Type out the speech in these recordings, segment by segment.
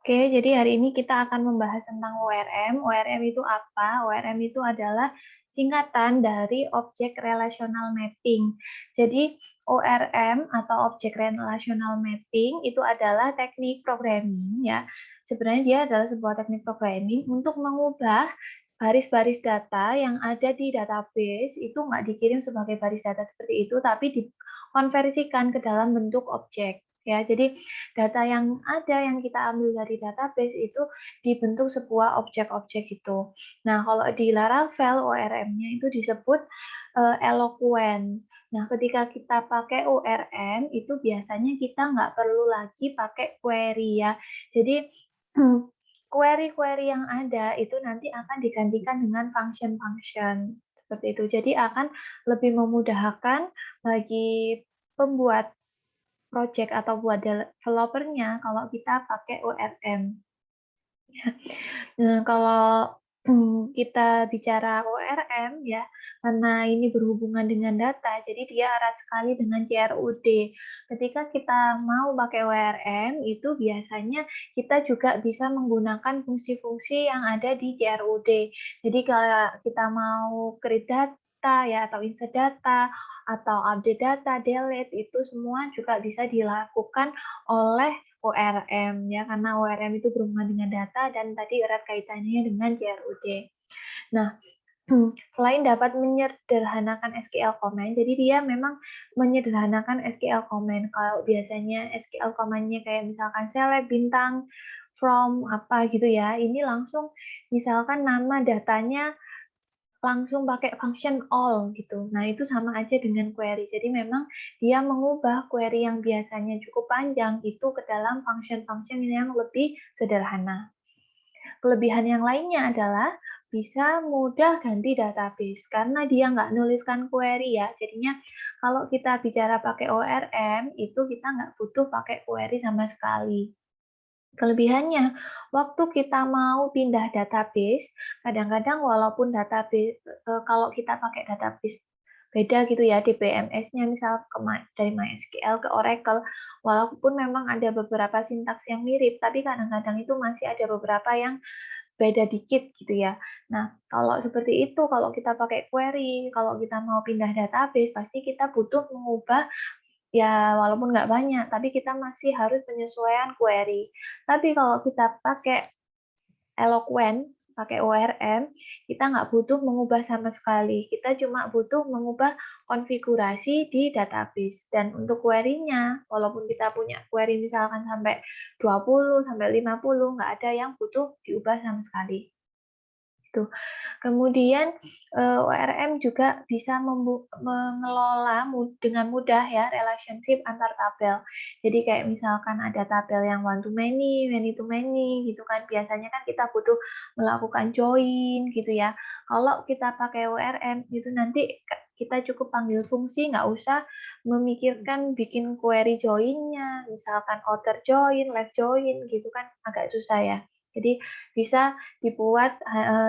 Oke, jadi hari ini kita akan membahas tentang ORM. ORM itu apa? ORM itu adalah singkatan dari Object Relational Mapping. Jadi ORM atau Object Relational Mapping itu adalah teknik programming ya. Sebenarnya dia adalah sebuah teknik programming untuk mengubah baris-baris data yang ada di database itu nggak dikirim sebagai baris data seperti itu, tapi dikonversikan ke dalam bentuk objek. Ya, jadi data yang ada yang kita ambil dari database itu dibentuk sebuah objek-objek itu. Nah, kalau di Laravel ORM-nya itu disebut eloquent. Nah, ketika kita pakai ORM itu biasanya kita nggak perlu lagi pakai query ya. Jadi query-query yang ada itu nanti akan digantikan dengan function-function seperti itu. Jadi akan lebih memudahkan bagi pembuat project atau buat developernya kalau kita pakai ORM. Nah, kalau kita bicara ORM ya, karena ini berhubungan dengan data, jadi dia erat sekali dengan CRUD. Ketika kita mau pakai ORM, itu biasanya kita juga bisa menggunakan fungsi-fungsi yang ada di CRUD. Jadi kalau kita mau create data ya, atau insert data, atau update data, delete, itu semua juga bisa dilakukan oleh ORM ya, karena ORM itu berhubungan dengan data dan tadi erat kaitannya dengan CRUD. Nah, selain dapat menyederhanakan SQL command, jadi dia memang menyederhanakan SQL command. Kalau biasanya SQL command-nya kayak misalkan select bintang from apa gitu ya, ini langsung misalkan nama datanya langsung pakai function all gitu. Nah, itu sama aja dengan query. Jadi memang dia mengubah query yang biasanya cukup panjang itu ke dalam function-function yang lebih sederhana. Kelebihan yang lainnya adalah bisa mudah ganti database karena dia nggak nuliskan query ya. Jadinya kalau kita bicara pakai ORM itu kita nggak butuh pakai query sama sekali. Kelebihannya, waktu kita mau pindah database, kadang-kadang walaupun database kalau kita pakai database beda gitu ya, DBMS-nya misal dari MySQL ke Oracle, walaupun memang ada beberapa sintaks yang mirip, tapi kadang-kadang itu masih ada beberapa yang beda dikit gitu ya. Nah, kalau seperti itu, kalau kita pakai query, kalau kita mau pindah database, pasti kita butuh mengubah ya, walaupun nggak banyak, tapi kita masih harus penyesuaian query. Tapi kalau kita pakai Eloquent, pakai ORM, kita nggak butuh mengubah sama sekali. Kita cuma butuh mengubah konfigurasi di database. Dan untuk query-nya, walaupun kita punya query misalkan sampai 20, sampai 50, nggak ada yang butuh diubah sama sekali. Gitu. Kemudian ORM juga bisa mengelola dengan mudah ya relationship antar tabel. Jadi kayak misalkan ada tabel yang one to many to many gitu kan. Biasanya kan kita butuh melakukan join gitu ya. Kalau kita pakai ORM itu nanti kita cukup panggil fungsi, nggak usah memikirkan bikin query join-nya, misalkan outer join, left join gitu kan agak susah ya. Jadi bisa dibuat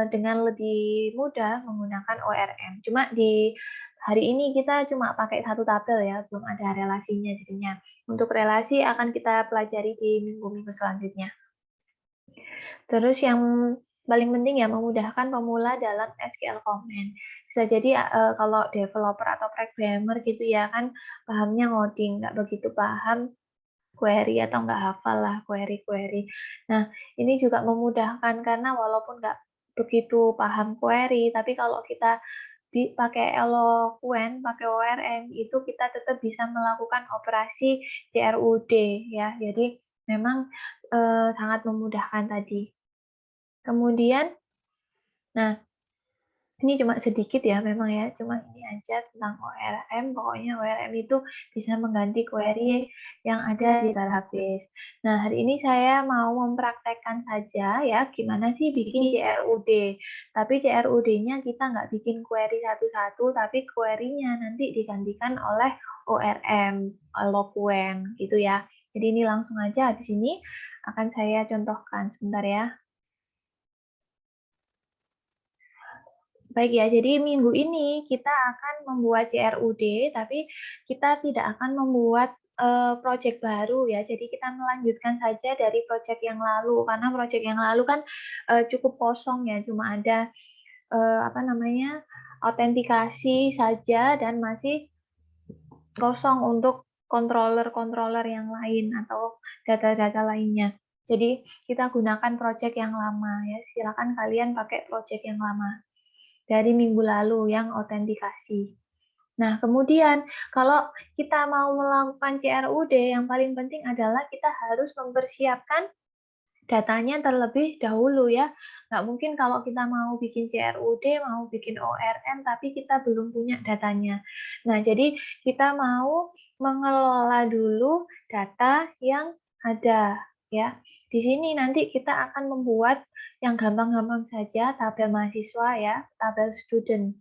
dengan lebih mudah menggunakan ORM. Cuma di hari ini kita cuma pakai satu tabel ya, belum ada relasinya jadinya. Untuk relasi akan kita pelajari di minggu-minggu selanjutnya. Terus yang paling penting ya memudahkan pemula dalam SQL command. Bisa jadi kalau developer atau programmer gitu ya kan pahamnya ngoding, nggak begitu paham query atau nggak hafal lah query-query. Nah, ini juga memudahkan karena walaupun nggak begitu paham query, tapi kalau kita pakai Eloquent, pakai ORM, itu kita tetap bisa melakukan operasi CRUD ya. Jadi memang sangat memudahkan tadi. Kemudian, nah ini cuma sedikit ya memang ya, cuma ini aja tentang ORM. Pokoknya ORM itu bisa mengganti query yang ada di database. Nah, hari ini saya mau mempraktekkan saja ya gimana sih bikin CRUD. Tapi CRUD-nya kita nggak bikin query satu-satu, tapi query-nya nanti digantikan oleh ORM, Eloquent gitu ya. Jadi ini langsung aja di sini akan saya contohkan sebentar ya. Baik ya, jadi minggu ini kita akan membuat CRUD, tapi kita tidak akan membuat project baru ya. Jadi kita melanjutkan saja dari project yang lalu, karena project yang lalu kan cukup kosong ya, cuma ada apa namanya, autentikasi saja dan masih kosong untuk controller-controller yang lain atau data-data lainnya. Jadi kita gunakan project yang lama ya. Silakan kalian pakai project yang lama dari minggu lalu yang autentikasi. Nah, kemudian kalau kita mau melakukan CRUD, yang paling penting adalah kita harus mempersiapkan datanya terlebih dahulu ya. Nggak mungkin kalau kita mau bikin CRUD, mau bikin ORM, tapi kita belum punya datanya. Nah, jadi kita mau mengelola dulu data yang ada ya. Di sini nanti kita akan membuat yang gampang-gampang saja, tabel mahasiswa ya, tabel student.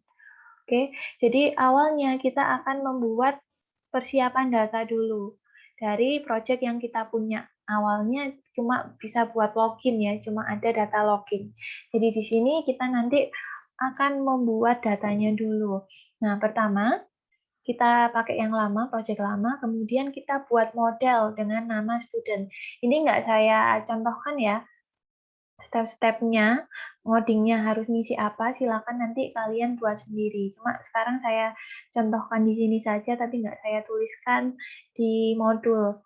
Oke, jadi awalnya kita akan membuat persiapan data dulu dari project yang kita punya. Awalnya cuma bisa buat login ya, cuma ada data login. Jadi di sini kita nanti akan membuat datanya dulu. Nah, pertama kita pakai yang lama, project lama, kemudian kita buat model dengan nama student. Ini nggak saya contohkan ya, step-stepnya, ngodingnya harus ngisi apa, silakan nanti kalian buat sendiri. Cuma sekarang saya contohkan di sini saja, tapi nggak saya tuliskan di modul.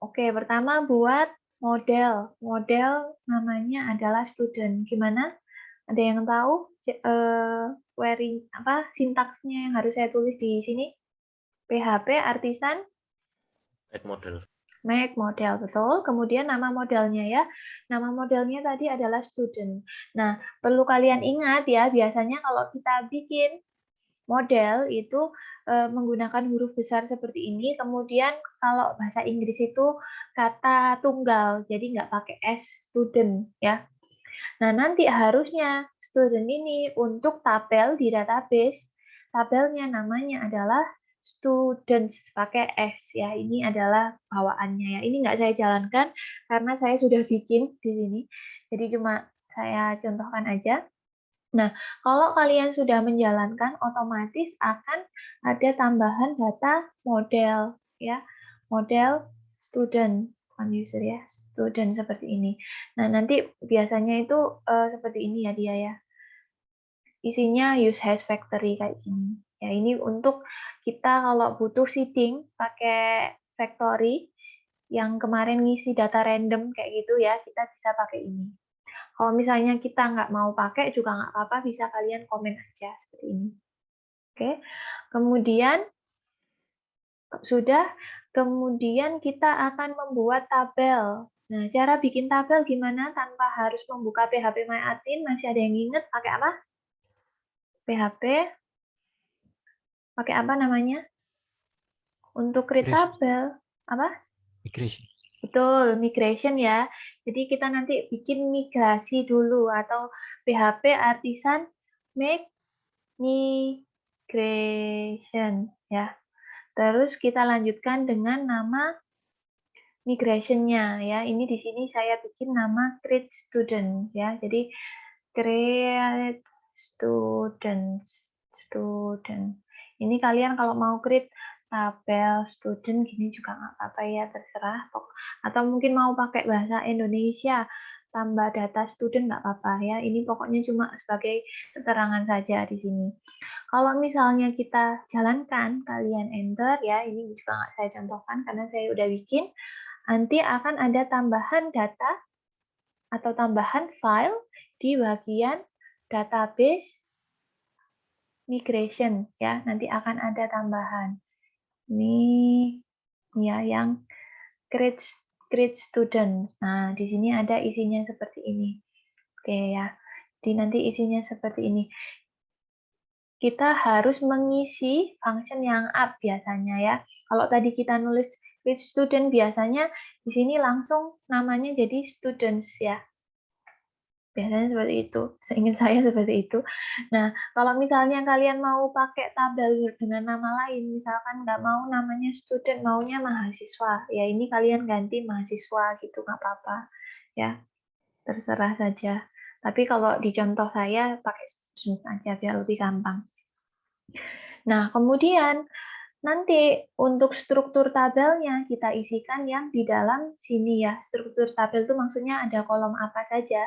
Oke, pertama buat model. Model namanya adalah student. Gimana? Ada yang tahu query apa sintaksnya yang harus saya tulis di sini? PHP artisan Model. make model, betul. Kemudian nama modelnya ya. Nama modelnya tadi adalah student. Nah, perlu kalian ingat ya, biasanya kalau kita bikin model itu menggunakan huruf besar seperti ini. Kemudian kalau bahasa Inggris itu kata tunggal, jadi nggak pakai S, student ya. Nah, nanti harusnya student ini untuk tabel di database, tabelnya namanya adalah students pakai S ya. Ini adalah bawaannya ya. Ini nggak saya jalankan karena saya sudah bikin di sini. Jadi cuma saya contohkan aja. Nah, kalau kalian sudah menjalankan, otomatis akan ada tambahan data model ya. Model student, bukan user ya, student seperti ini. Nah, nanti biasanya itu seperti ini ya dia ya. Isinya use has factory kayak gini. Ya, ini untuk kita kalau butuh seeding pakai factory yang kemarin ngisi data random kayak gitu ya, kita bisa pakai ini. Kalau misalnya kita nggak mau pakai juga nggak apa-apa, bisa kalian komen aja seperti ini. Oke, kemudian sudah, kemudian kita akan membuat tabel. Nah, cara bikin tabel gimana tanpa harus membuka PHP MyAdmin? Masih ada yang ingat pakai apa? PHP, pakai apa namanya? Untuk create tabel, apa? Migration. Betul, migration ya. Jadi kita nanti bikin migrasi dulu atau PHP artisan make migration ya. Terus kita lanjutkan dengan nama migration-nya ya. Ini di sini saya bikin nama create student ya. Jadi create student. Ini kalian kalau mau create tabel student gini juga nggak apa-apa ya, terserah. Atau mungkin mau pakai bahasa Indonesia tambah data student nggak apa-apa ya. Ini pokoknya cuma sebagai keterangan saja di sini. Kalau misalnya kita jalankan, kalian enter ya, ini juga nggak saya contohkan karena saya udah bikin, nanti akan ada tambahan data atau tambahan file di bagian database migration ya, nanti akan ada tambahan. Ini ya yang create student. Nah, di sini ada isinya seperti ini. Oke ya. Jadi nanti isinya seperti ini. Kita harus mengisi function yang up biasanya ya. Kalau tadi kita nulis create student biasanya di sini langsung namanya jadi students ya. Biasanya seperti itu. Seingat saya seperti itu. Nah, kalau misalnya kalian mau pakai tabel dengan nama lain, misalkan nggak mau namanya student, maunya mahasiswa, ya ini kalian ganti mahasiswa gitu, nggak apa-apa. Ya, terserah saja. Tapi kalau di contoh saya pakai student aja biar lebih gampang. Nah, kemudian Nanti untuk struktur tabelnya kita isikan yang di dalam sini ya. Struktur tabel itu maksudnya ada kolom apa saja.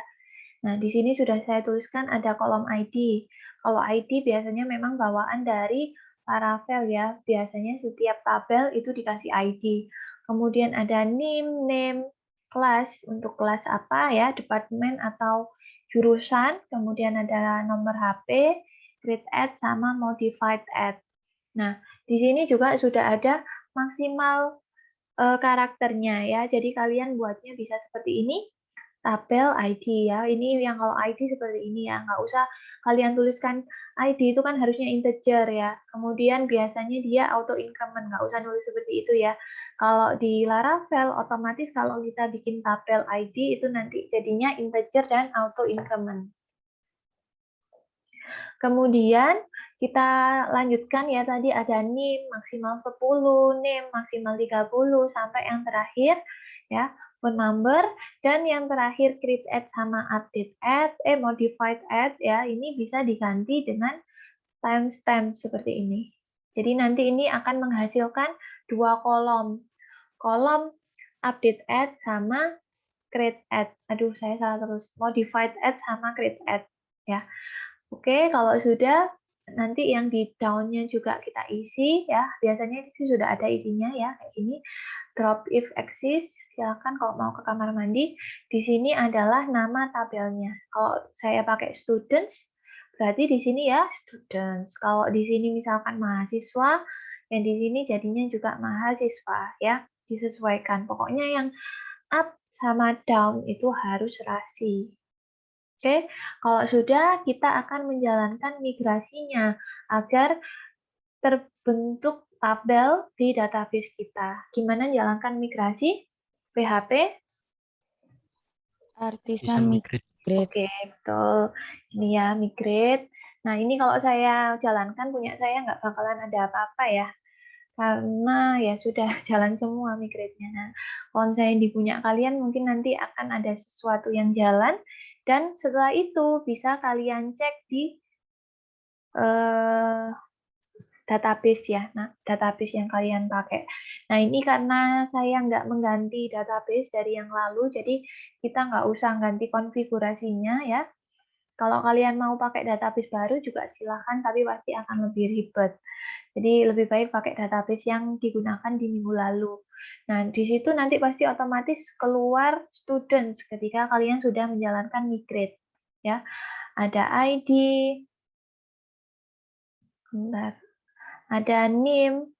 Nah, di sini sudah saya tuliskan ada kolom ID. Kalau ID biasanya memang bawaan dari Laravel ya. Biasanya setiap tabel itu dikasih ID. Kemudian ada name, kelas, untuk kelas apa ya, departemen atau jurusan. Kemudian ada nomor HP, create add, sama modified add. Nah, di sini juga sudah ada maksimal karakternya ya. Jadi kalian buatnya bisa seperti ini, tabel ID ya. Ini yang kalau ID seperti ini ya. Nggak usah kalian tuliskan ID itu kan harusnya integer ya. Kemudian biasanya dia auto increment, nggak usah nulis seperti itu ya. Kalau di Laravel otomatis kalau kita bikin tabel ID itu nanti jadinya integer dan auto increment. Kemudian kita lanjutkan ya, tadi ada NIM maksimal 10, NIM maksimal 30, sampai yang terakhir ya, phone number, dan yang terakhir create add sama update add, modified add ya, ini bisa diganti dengan timestamp seperti ini. Jadi nanti ini akan menghasilkan dua kolom. Kolom update add sama create add. Aduh, saya salah terus. Modified add sama create add ya. Oke, kalau sudah, nanti yang di down-nya juga kita isi ya. Biasanya sih sudah ada isinya ya, kayak ini. Drop if exist, silakan kalau mau ke kamar mandi. Di sini adalah nama tabelnya. Kalau saya pakai students, berarti di sini ya students. Kalau di sini misalkan mahasiswa, yang di sini jadinya juga mahasiswa ya. Disesuaikan. Pokoknya yang up sama down itu harus rasi. Oke, kalau sudah, kita akan menjalankan migrasinya agar terbentuk tabel di database kita. Gimana jalankan migrasi? PHP? Artisan Bisa migrate. Oke, betul. Ini ya, migrate. Nah, ini kalau saya jalankan, punya saya nggak bakalan ada apa-apa ya. Karena ya sudah jalan semua migrate-nya. Nah, kalau misalnya di punya kalian mungkin nanti akan ada sesuatu yang jalan, dan setelah itu bisa kalian cek di database ya, nah, database yang kalian pakai. Nah, ini karena saya nggak mengganti database dari yang lalu, jadi kita nggak usah ganti konfigurasinya ya. Kalau kalian mau pakai database baru juga silahkan, tapi pasti akan lebih ribet. Jadi lebih baik pakai database yang digunakan di minggu lalu. Nah, di situ nanti pasti otomatis keluar students ketika kalian sudah menjalankan migrate. Ya, ada ID, bentar, ada name.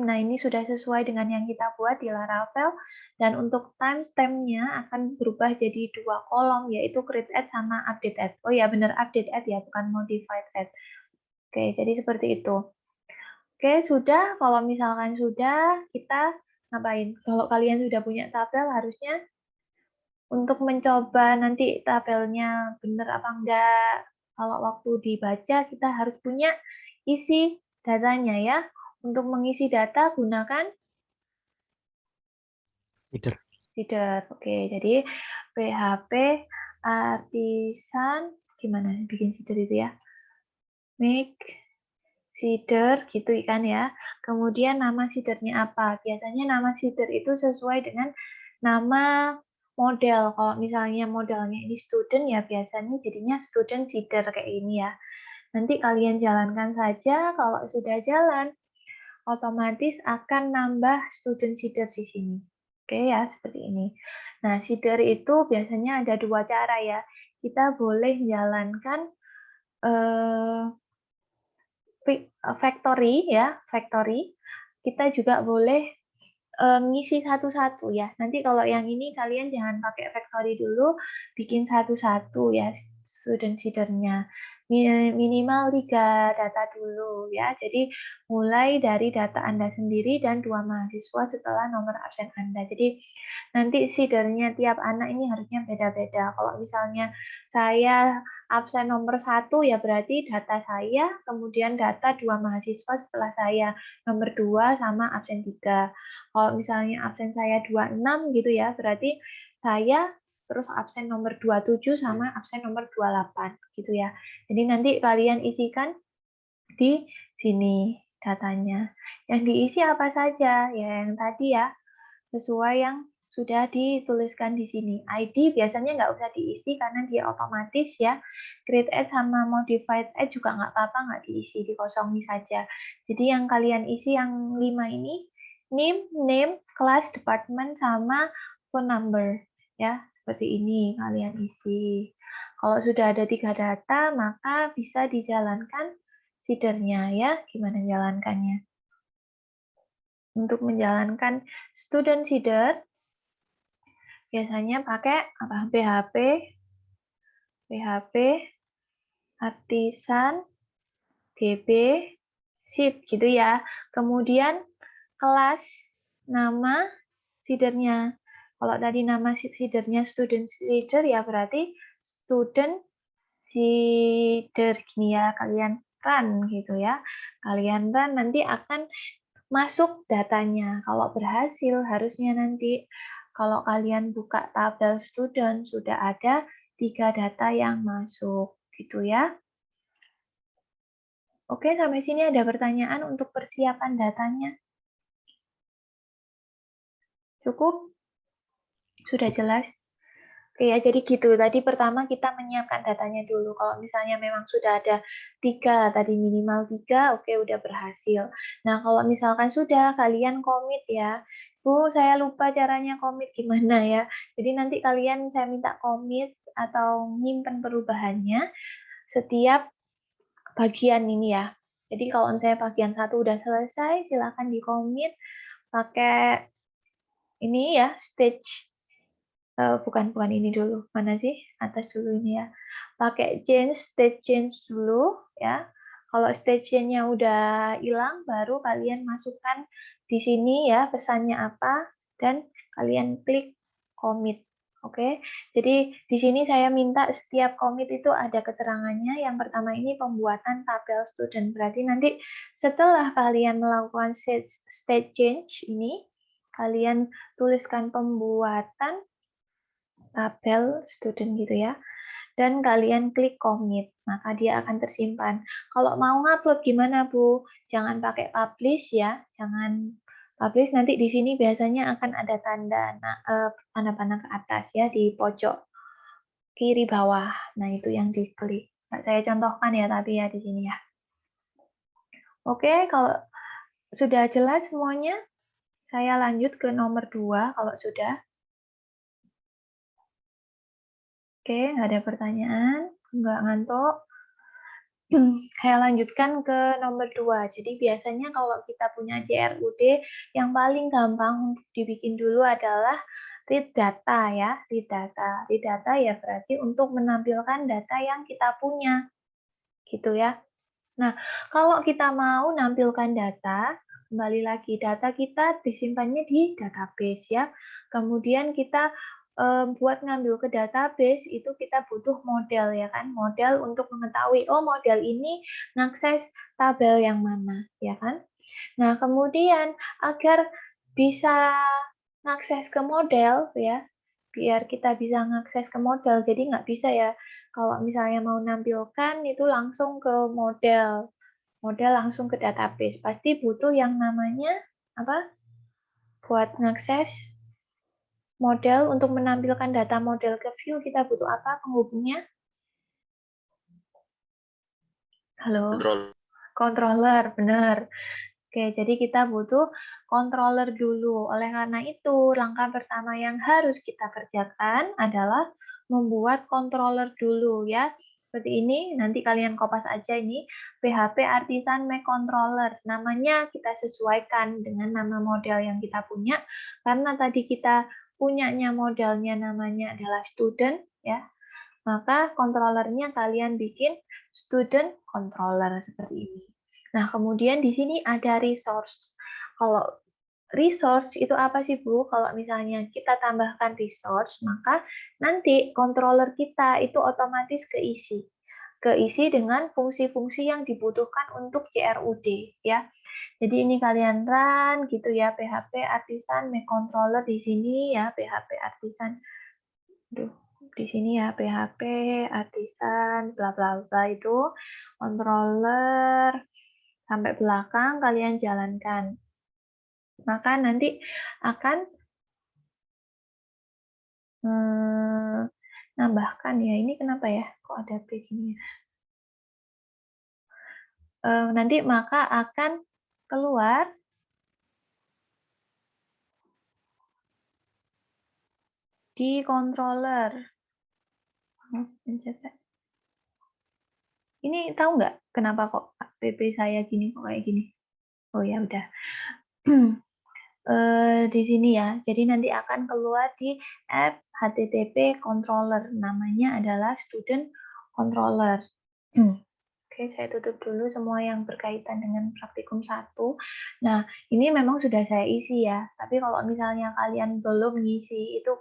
Nah, ini sudah sesuai dengan yang kita buat di Laravel. Dan untuk timestamp-nya akan berubah jadi dua kolom, yaitu create add sama update add. Oh ya, benar update add ya, bukan modified add. Oke, jadi seperti itu. Oke, sudah. Kalau misalkan sudah, kita ngapain? Kalau kalian sudah punya tabel, harusnya untuk mencoba nanti tabelnya benar apa enggak, kalau waktu dibaca, kita harus punya isi datanya ya. Untuk mengisi data, gunakan Feeder. Oke, jadi PHP artisan, gimana bikin feeder itu ya? Make seeder gitu kan ya. Kemudian nama seedernya apa? Biasanya nama seeder itu sesuai dengan nama model. Kalau misalnya modelnya ini student ya biasanya jadinya student seeder kayak ini ya. Nanti kalian jalankan saja, kalau sudah jalan otomatis akan nambah student seeder di sini. Oke ya, seperti ini. Nah, seeder itu biasanya ada dua cara ya. Kita boleh jalankan factory ya, factory. Kita juga boleh ngisi satu-satu ya. Nanti kalau yang ini kalian jangan pakai factory dulu, bikin satu-satu ya student seedernya. Minimal 3 data dulu ya. Jadi mulai dari data Anda sendiri dan 2 mahasiswa setelah nomor absen Anda. Jadi nanti seedernya tiap anak ini harusnya beda-beda. Kalau misalnya saya absen nomor 1 ya berarti data saya, kemudian data 2 mahasiswa setelah saya, nomor 2 sama absen 3. Kalau misalnya absen saya 26 gitu ya, berarti saya terus absen nomor 27 sama absen nomor 28 gitu ya. Jadi nanti kalian isikan di sini. datanya. Yang diisi apa saja? Ya yang tadi ya, sesuai yang sudah dituliskan di sini. ID biasanya nggak usah diisi karena dia otomatis ya. Create add sama modified add juga nggak apa-apa, nggak diisi, dikosongi saja. Jadi yang kalian isi yang 5 ini, name, class, department, sama phone number. Ya, seperti ini kalian isi. Kalau sudah ada 3 data, maka bisa dijalankan seedernya ya. Gimana jalankannya? Untuk menjalankan student seeder, biasanya pakai apa? PHP, Artisan, DB, sheet gitu ya. Kemudian kelas, nama, seedernya. Kalau tadi nama seedernya student seeder ya berarti student seeder gini ya, kalian run gitu ya. Kalian run nanti akan masuk datanya. Kalau berhasil harusnya nanti kalau kalian buka tabel student sudah ada 3 data yang masuk gitu ya. Oke, sampai sini ada pertanyaan untuk persiapan datanya. Cukup? Sudah jelas? Oke ya, jadi gitu. Tadi pertama kita menyiapkan datanya dulu. Kalau misalnya memang sudah ada 3, tadi minimal 3, oke udah berhasil. Nah, kalau misalkan sudah, kalian komit ya. Bu, saya lupa caranya komit gimana ya. Jadi nanti kalian saya minta komit atau nyimpen perubahannya setiap bagian ini ya. Jadi kalau misalnya bagian 1 udah selesai, silakan dikomit pakai ini ya, stage bukan ini dulu, mana sih? Atas dulu ini ya. Pakai stage change dulu ya. Kalau stage change-nya udah hilang, baru kalian masukkan di sini ya pesannya apa dan kalian klik commit. Oke. Jadi di sini saya minta setiap commit itu ada keterangannya. Yang pertama ini pembuatan tabel student. Berarti nanti setelah kalian melakukan stage change ini, kalian tuliskan pembuatan tabel student gitu ya, dan kalian klik commit, maka dia akan tersimpan. Kalau mau ngupload gimana Bu? Jangan pakai publish ya, jangan publish, nanti di sini biasanya akan ada tanda panah ke atas ya, di pojok kiri bawah. Nah, itu yang diklik. Nah, saya contohkan ya, tapi ya di sini ya. Oke, kalau sudah jelas semuanya, saya lanjut ke nomor 2 kalau sudah. Oke, nggak ada pertanyaan, nggak ngantuk. Saya lanjutkan ke nomor 2. Jadi biasanya kalau kita punya JRUD, yang paling gampang untuk dibikin dulu adalah read data ya, read data. Read data ya berarti untuk menampilkan data yang kita punya, gitu ya. Nah, kalau kita mau nampilkan data, kembali lagi data kita disimpannya di database ya. Kemudian kita buat ngambil ke database itu kita butuh model ya kan, model untuk mengetahui oh model ini ngakses tabel yang mana ya kan. Nah, kemudian agar bisa ngakses ke model ya, biar kita bisa ngakses ke model, jadi nggak bisa ya kalau misalnya mau nampilkan itu langsung ke model langsung ke database. Pasti butuh yang namanya apa? Buat ngakses model untuk menampilkan data model ke view kita butuh apa penghubungnya? Halo? Kontrol. Controller, benar. Oke, jadi kita butuh controller dulu. Oleh karena itu, langkah pertama yang harus kita kerjakan adalah membuat controller dulu ya. Seperti ini, nanti kalian kopas aja ini, PHP Artisan Make Controller. Namanya kita sesuaikan dengan nama model yang kita punya, karena tadi kita punyanya modelnya namanya adalah student, ya. Maka controllernya kalian bikin student controller seperti ini. Nah, kemudian di sini ada resource. Kalau resource itu apa sih, Bu? Kalau misalnya kita tambahkan resource, maka nanti controller kita itu otomatis keisi. Keisi dengan fungsi-fungsi yang dibutuhkan untuk JRUD ya. Jadi ini kalian run gitu ya, PHP Artisan Make Controller di sini ya, PHP Artisan. Duh, di sini ya PHP Artisan bla bla bla itu controller sampai belakang kalian jalankan. Maka nanti akan nambahkan ya. Ini kenapa ya? Kok ada begini ya? Nanti maka akan keluar di controller. Ini tahu nggak kenapa kok PP saya gini kok kayak gini? Oh ya udah. Di sini ya. Jadi nanti akan keluar di app HTTP controller. Namanya adalah student controller. Oke, saya tutup dulu semua yang berkaitan dengan praktikum 1. Nah, ini memang sudah saya isi ya. Tapi kalau misalnya kalian belum ngisi, itu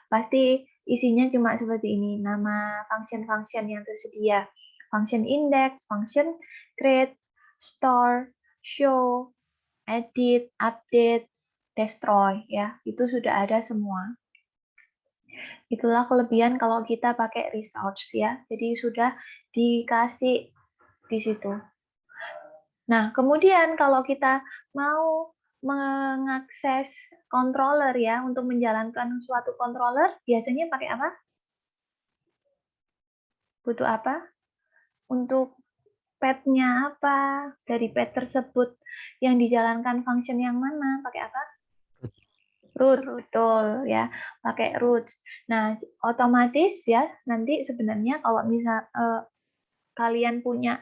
pasti isinya cuma seperti ini. Nama function-function yang tersedia. Function index, function create, store, show, edit, update, destroy ya. Itu sudah ada semua. Itulah kelebihan kalau kita pakai resource ya. Jadi sudah dikasih di situ. Nah, kemudian kalau kita mau mengakses controller ya, untuk menjalankan suatu controller, biasanya pakai apa? Butuh apa? Untuk path-nya apa? Dari path tersebut yang dijalankan function yang mana? Pakai apa? Root, betul ya, pakai roots. Nah, otomatis ya, nanti sebenarnya kalau misal kalian punya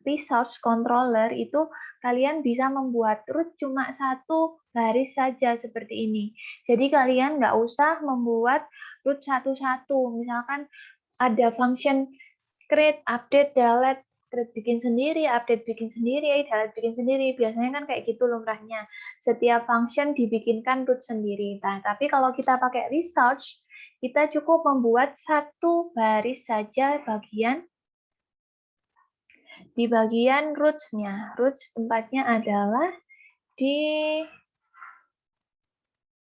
resource controller itu kalian bisa membuat root cuma satu baris saja seperti ini. Jadi kalian nggak usah membuat root satu-satu. Misalkan ada function create, update, delete, create bikin sendiri, update bikin sendiri, delete bikin sendiri. Biasanya kan kayak gitu lumrahnya. Setiap function dibikinkan root sendiri. Nah, tapi kalau kita pakai resource, kita cukup membuat satu baris saja di bagian roots-nya. Roots tempatnya adalah di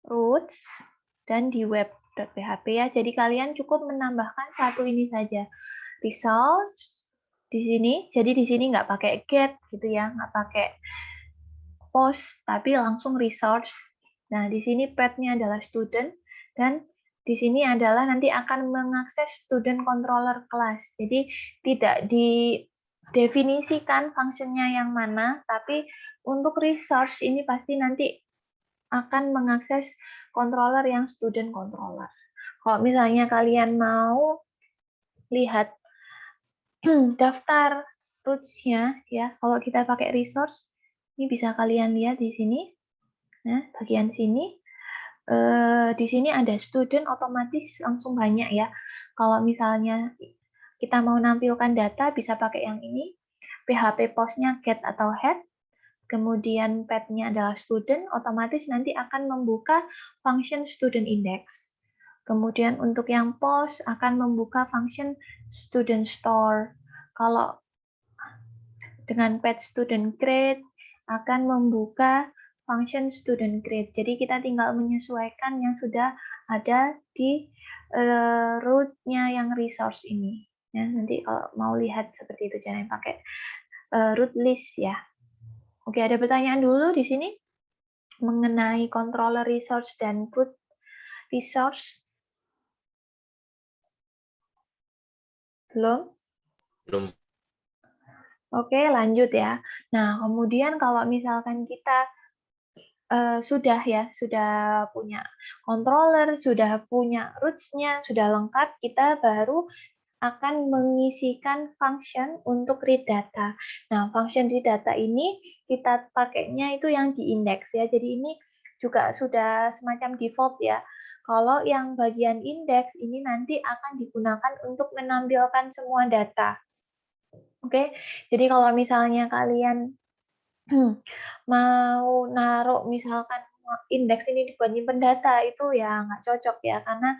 roots dan di web.php ya. Jadi kalian cukup menambahkan satu ini saja. Results di sini. Jadi di sini nggak pakai get gitu ya, nggak pakai post, tapi langsung resource. Nah, di sini path-nya adalah student dan di sini adalah nanti akan mengakses student controller class. Jadi tidak didefinisikan fungsinya yang mana, tapi untuk resource ini pasti nanti akan mengakses controller yang student controller. Kalau misalnya kalian mau lihat daftar roots-nya ya, kalau kita pakai resource, ini bisa kalian lihat di sini. Nah, bagian sini. Di sini ada student, otomatis langsung banyak ya. Kalau misalnya kita mau nampilkan data, bisa pakai yang ini. PHP post-nya get atau head. Kemudian path-nya adalah student, otomatis nanti akan membuka function student index. Kemudian untuk yang post akan membuka function student store. Kalau dengan path student grade akan membuka function student grade. Jadi kita tinggal menyesuaikan yang sudah ada di root-nya yang resource ini. Ya, nanti kalau mau lihat seperti itu jangan pakai root list ya. Oke, ada pertanyaan dulu di sini mengenai controller resource dan root resource? Belum? Belum. Oke, lanjut ya. Nah, kemudian kalau misalkan kita sudah ya, sudah punya controller, sudah punya roots-nya, sudah lengkap, kita baru akan mengisikan function untuk read data. Nah, function read data ini kita pakainya itu yang di index ya. Jadi ini juga sudah semacam default ya. Kalau yang bagian index ini nanti akan digunakan untuk menampilkan semua data. Oke, jadi kalau misalnya kalian mau naruh misalkan indeks ini buat nyimpen data itu ya nggak cocok ya, karena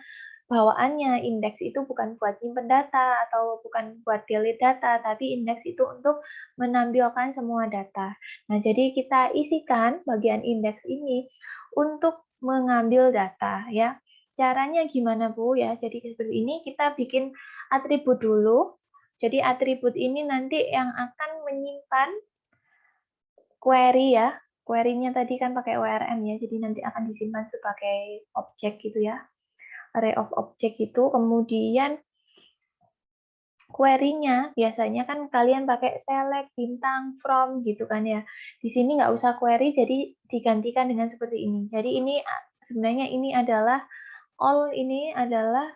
bawaannya indeks itu bukan buat nyimpen data atau bukan buat delete data, tapi indeks itu untuk menampilkan semua data. Nah, jadi kita isikan bagian indeks ini untuk mengambil data ya. Caranya gimana Bu ya? Jadi seperti ini kita bikin atribut dulu. Jadi atribut ini nanti yang akan menyimpan query ya. Query-nya tadi kan pakai ORM ya, jadi nanti akan disimpan sebagai objek gitu ya. Array of object itu, kemudian query-nya biasanya kan kalian pakai select, bintang, from gitu kan ya. Di sini nggak usah query, jadi digantikan dengan seperti ini. Jadi ini sebenarnya ini adalah all ini adalah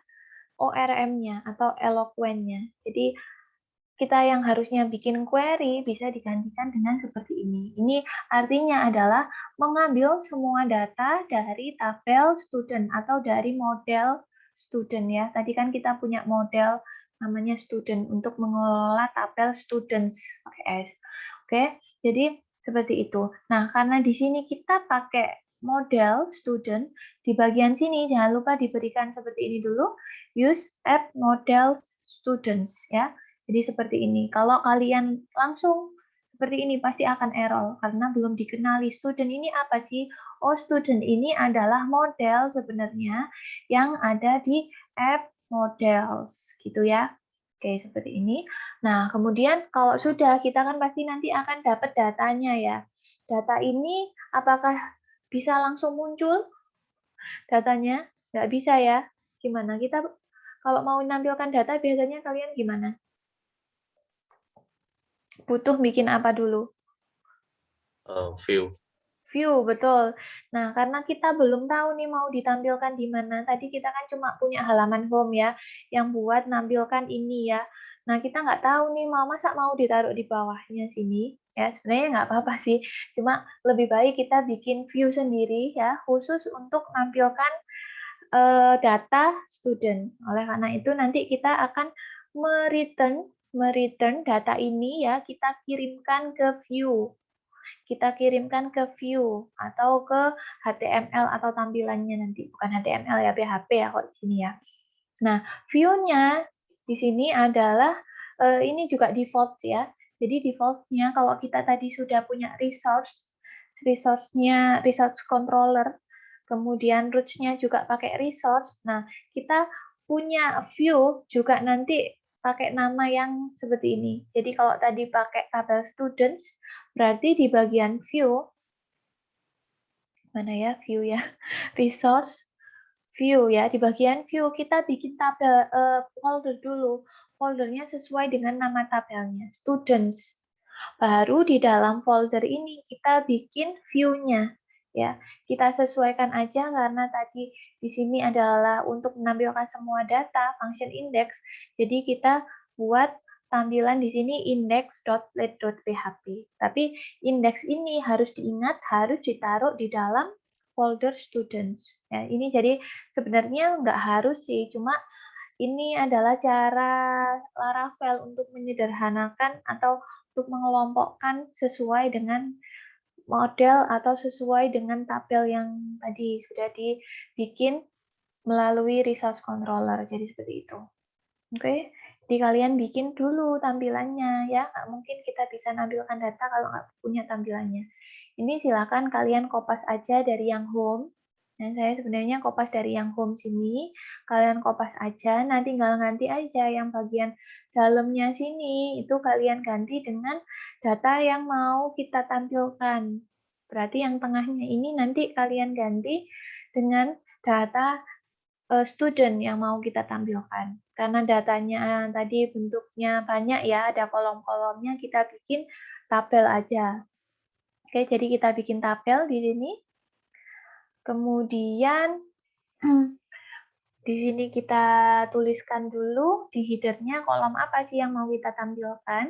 ORM-nya atau eloquent-nya. Jadi kita yang harusnya bikin query bisa digantikan dengan seperti ini. Ini artinya adalah mengambil semua data dari tabel student atau dari model student ya. Tadi kan kita punya model namanya student untuk mengelola tabel students pakai S. Oke, jadi seperti itu. Nah, karena di sini kita pakai model student, di bagian sini jangan lupa diberikan seperti ini dulu, use add model students ya. Jadi seperti ini. Kalau kalian langsung seperti ini pasti akan error karena belum dikenali student ini apa sih? Oh, student ini adalah model sebenarnya yang ada di app models gitu ya. Oke, seperti ini. Nah, kemudian kalau sudah kita kan pasti nanti akan dapat datanya ya. Data ini apakah bisa langsung muncul datanya? Nggak bisa ya. Gimana? Kita kalau mau menampilkan data biasanya kalian gimana? Butuh bikin apa dulu? View. View, betul. Nah, karena kita belum tahu nih mau ditampilkan di mana. Tadi kita kan cuma punya halaman home ya, yang buat nampilkan ini ya. Nah, kita nggak tahu nih masa mau ditaruh di bawahnya sini. Ya, sebenarnya nggak apa-apa sih. Cuma lebih baik kita bikin view sendiri ya, khusus untuk nampilkan data student. Oleh karena itu nanti kita akan mereturn data ini ya, kita kirimkan ke view. Kita kirimkan ke view atau ke HTML atau tampilannya nanti. Bukan HTML ya, PHP ya kok di sini ya. Nah, view-nya di sini adalah ini juga default ya. Jadi default-nya kalau kita tadi sudah punya resource-nya resource controller, kemudian roots-nya juga pakai resource. Nah, kita punya view juga nanti pakai nama yang seperti ini. Jadi kalau tadi pakai tabel students, berarti di bagian view, mana ya view ya, resource, view ya, di bagian view kita bikin tabel folder dulu. Foldernya sesuai dengan nama tabelnya, students. Baru di dalam folder ini kita bikin view-nya. Ya, kita sesuaikan aja karena tadi di sini adalah untuk menampilkan semua data function index. Jadi kita buat tampilan di sini index.let.php. Tapi index ini harus diingat harus ditaruh di dalam folder students. Ya, ini jadi sebenarnya nggak harus sih, cuma ini adalah cara Laravel untuk menyederhanakan atau untuk mengelompokkan sesuai dengan model atau sesuai dengan tabel yang tadi sudah dibikin melalui resource controller. Jadi seperti itu. Oke, jadi kalian bikin dulu tampilannya ya. Nggak mungkin kita bisa nampilkan data kalau nggak punya tampilannya. Ini silakan kalian kopas aja dari yang home. Dan saya sebenarnya kopas dari yang home sini. Kalian kopas aja, nanti tinggal ganti aja yang bagian dalamnya sini. Itu kalian ganti dengan data yang mau kita tampilkan. Berarti yang tengahnya ini nanti kalian ganti dengan data student yang mau kita tampilkan. Karena datanya tadi bentuknya banyak ya, ada kolom-kolomnya, kita bikin tabel aja. Oke, jadi kita bikin tabel di sini. Kemudian di sini kita tuliskan dulu di header-nya kolom apa sih yang mau kita tampilkan.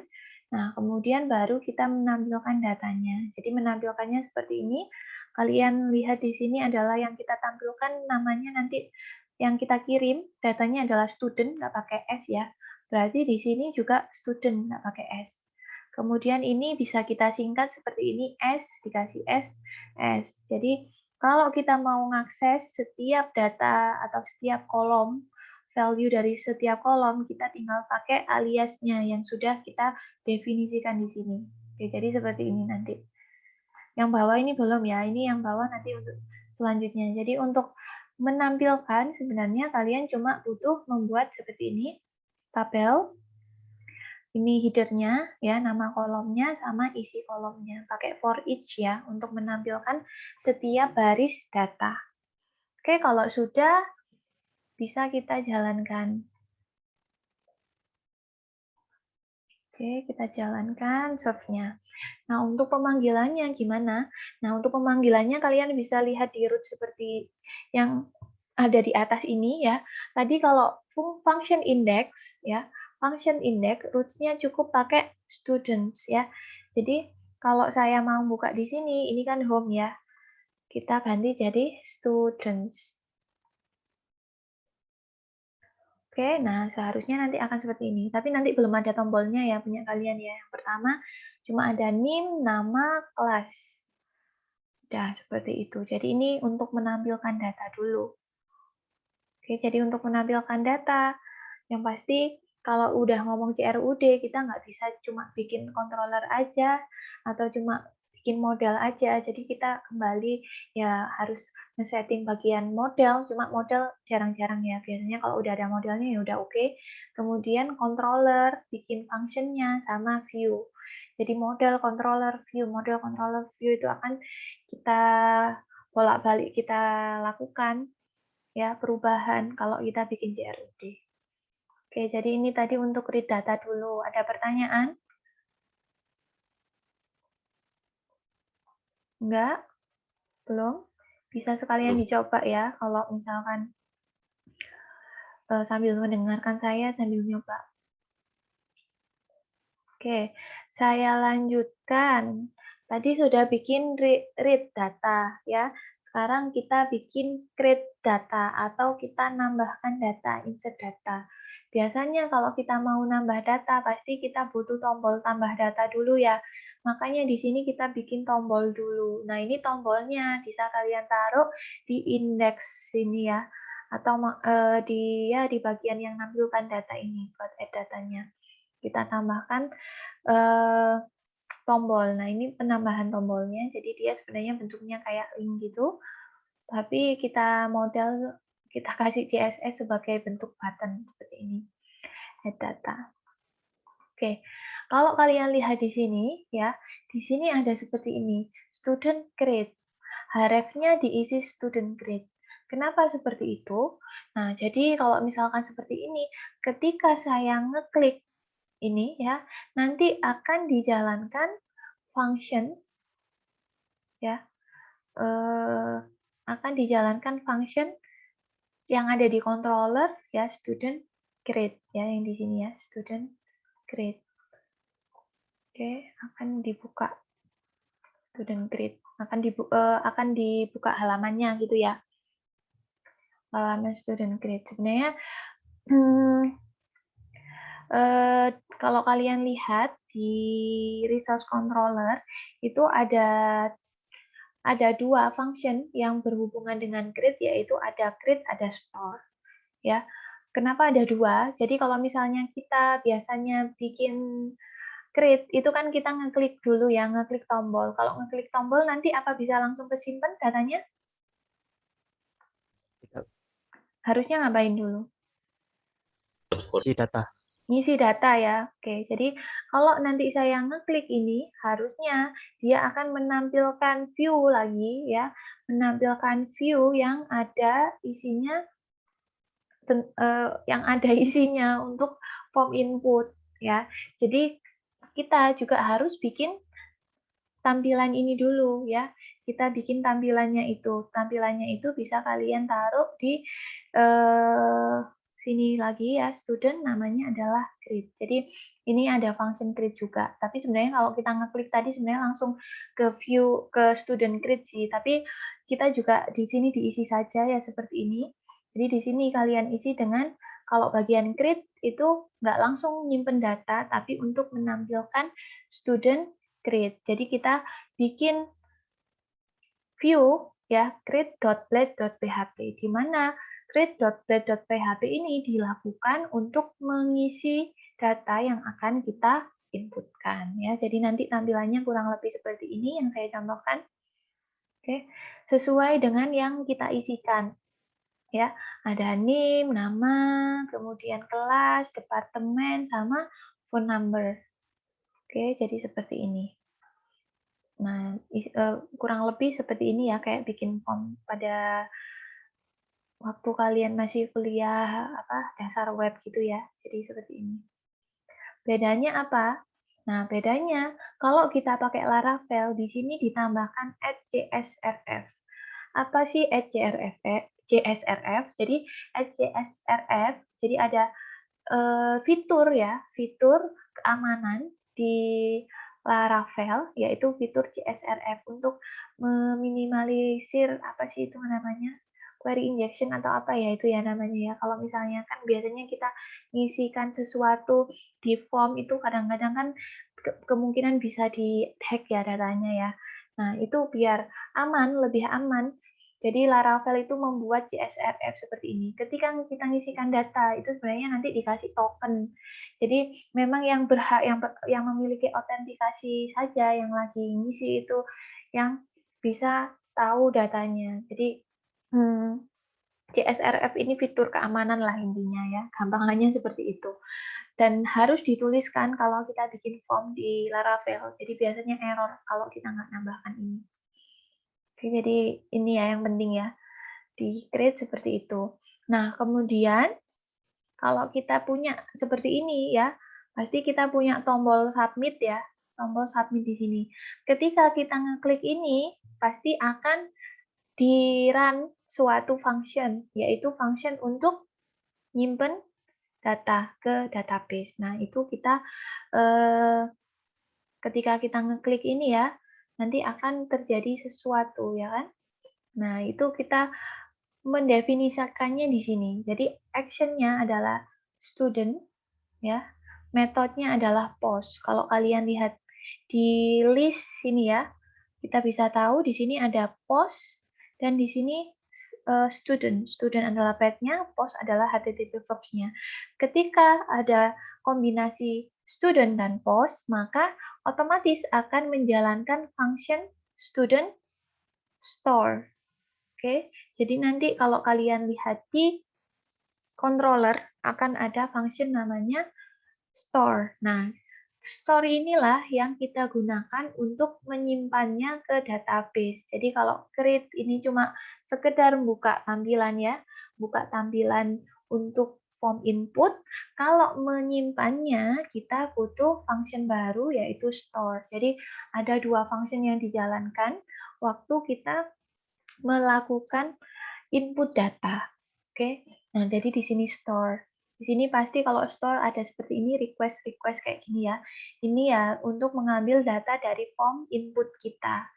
Nah, kemudian baru kita menampilkan datanya. Jadi menampilkannya seperti ini. Kalian lihat di sini adalah yang kita tampilkan namanya nanti yang kita kirim, datanya adalah student, nggak pakai S ya. Berarti di sini juga student, nggak pakai S. Kemudian ini bisa kita singkat seperti ini, S, dikasih S, S. Jadi kalau kita mau mengakses setiap data atau setiap kolom, value dari setiap kolom, kita tinggal pakai aliasnya yang sudah kita definisikan di sini. Oke, jadi seperti ini nanti. Yang bawah ini belum ya, ini yang bawah nanti untuk selanjutnya. Jadi untuk menampilkan sebenarnya kalian cuma butuh membuat seperti ini, tabel. ini header-nya ya, nama kolomnya sama isi kolomnya. Pakai for each ya untuk menampilkan setiap baris data. Oke, kalau sudah bisa kita jalankan. Oke, kita jalankan serve-nya. Nah, untuk pemanggilannya gimana? Nah, untuk pemanggilannya kalian bisa lihat di root seperti yang ada di atas ini ya. Tadi kalau function index ya, function index roots-nya cukup pakai students ya. Jadi kalau saya mau buka di sini, ini kan home ya. Kita ganti jadi students. Oke, nah seharusnya nanti akan seperti ini. Tapi nanti belum ada tombolnya ya punya kalian ya. Yang pertama cuma ada name, nama, kelas. Udah seperti itu. Jadi ini untuk menampilkan data dulu. Oke, jadi untuk menampilkan data, yang pasti kalau udah ngomong CRUD, kita nggak bisa cuma bikin controller aja, atau cuma bikin model aja. Jadi kita kembali ya harus nge-setting bagian model, cuma model jarang-jarang ya. Biasanya kalau udah ada modelnya ya udah oke. Kemudian controller, bikin functionnya, sama view. Jadi model, controller, view itu akan kita bolak-balik kita lakukan ya perubahan kalau kita bikin CRUD. Oke, jadi ini tadi untuk read data dulu. Ada pertanyaan? Enggak? Belum? Bisa sekalian Belum. dicoba ya, kalau misalkan sambil mendengarkan saya, sambil nyoba. Oke, saya lanjutkan. Tadi sudah bikin read data ya. Sekarang kita bikin create data atau kita nambahkan data, insert data. Biasanya kalau kita mau nambah data, pasti kita butuh tombol tambah data dulu ya. Makanya di sini kita bikin tombol dulu. Nah, ini tombolnya bisa kalian taruh di indeks sini ya. Atau di bagian yang nampilkan data ini buat add datanya. Kita tambahkan tombol. Nah, ini penambahan tombolnya. Jadi dia sebenarnya bentuknya kayak link gitu, tapi kita model kita kasih CSS sebagai bentuk button seperti ini. Add data. Oke. Kalau kalian lihat di sini ya, di sini ada seperti ini. Student grade. Href-nya diisi student grade. Kenapa seperti itu? Nah, jadi kalau misalkan seperti ini, ketika saya ngeklik ini ya, nanti akan dijalankan function ya, akan dijalankan function yang ada di controller ya, student grade ya, yang di sini ya, student grade. Oke, akan dibuka student grade, akan dibuka halamannya gitu ya, halaman student grade. Sebenarnya kalau kalian lihat di resource controller itu ada dua function yang berhubungan dengan grade, yaitu ada create, ada store. Ya, kenapa ada dua? Jadi kalau misalnya kita biasanya bikin create, itu kan kita ngeklik dulu ya, ngeklik tombol. Kalau ngeklik tombol nanti apa bisa langsung kesimpan datanya? Harusnya ngapain dulu? Isi data. Ngisi data ya. Oke, jadi kalau nanti saya ngeklik ini, harusnya dia akan menampilkan view lagi ya, menampilkan view yang ada isinya untuk form input ya. Jadi kita juga harus bikin tampilan ini dulu ya. Kita bikin tampilannya itu. Tampilannya itu bisa kalian taruh di sini lagi ya, student namanya adalah create. Jadi ini ada function create juga. Tapi sebenarnya kalau kita ngeklik tadi sebenarnya langsung ke view ke student create sih. Tapi kita juga di sini diisi saja ya seperti ini. Jadi di sini kalian isi dengan kalau bagian create itu nggak langsung nyimpen data, tapi untuk menampilkan student create. Jadi kita bikin view ya create.blade.php, di mana create.blade.php ini dilakukan untuk mengisi data yang akan kita inputkan ya. Jadi nanti tampilannya kurang lebih seperti ini yang saya contohkan. Oke, sesuai dengan yang kita isikan. Ya, ada name, nama, kemudian kelas, departemen, sama phone number. Oke, jadi seperti ini. Nah, kurang lebih seperti ini ya, kayak bikin form pada waktu kalian masih kuliah dasar web gitu ya. Jadi seperti ini. Bedanya apa? Nah, bedanya kalau kita pakai Laravel di sini ditambahkan @CSRF. Apa sih @CSRF? CSRF. Jadi @CSRF, jadi ada fitur ya, fitur keamanan di Laravel, yaitu fitur CSRF untuk meminimalisir apa sih itu namanya? Query injection atau apa ya itu ya namanya ya. Kalau misalnya kan biasanya kita ngisikan sesuatu di form itu kadang-kadang kan kemungkinan bisa di-hack ya datanya ya. Nah, itu biar aman, lebih aman. Jadi Laravel itu membuat CSRF seperti ini. Ketika kita ngisikan data, itu sebenarnya nanti dikasih token. Jadi memang yang berhak, yang memiliki autentikasi saja yang lagi ngisi itu yang bisa tahu datanya. Jadi CSRF ini fitur keamanan lah intinya ya, gampangannya seperti itu. Dan harus dituliskan kalau kita bikin form di Laravel. Jadi biasanya error kalau kita nggak nambahkan ini. Oke, jadi ini ya yang penting ya, di create seperti itu. Nah, kemudian kalau kita punya seperti ini ya, pasti kita punya tombol submit ya, tombol submit di sini. Ketika kita ngeklik ini, pasti akan di-run suatu function, yaitu function untuk nyimpen data ke database. Nah, itu kita ketika kita ngeklik ini ya, nanti akan terjadi sesuatu ya kan. Nah, itu kita mendefinisikannya di sini. Jadi action-nya adalah student ya. Metodenya adalah post. Kalau kalian lihat di list sini ya, kita bisa tahu di sini ada post dan di sini student. Student adalah path-nya, post adalah HTTP verbs-nya. Ketika ada kombinasi student dan post, maka otomatis akan menjalankan function student store. Oke, jadi nanti kalau kalian lihat di controller akan ada function namanya store. Nah, store inilah yang kita gunakan untuk menyimpannya ke database. Jadi kalau create ini cuma sekedar buka tampilan ya, buka tampilan untuk form input. Kalau menyimpannya kita butuh function baru yaitu store. Jadi ada dua function yang dijalankan waktu kita melakukan input data. Oke. Nah, jadi di sini store. Di sini pasti kalau store ada seperti ini request kayak gini ya. Ini ya untuk mengambil data dari form input kita.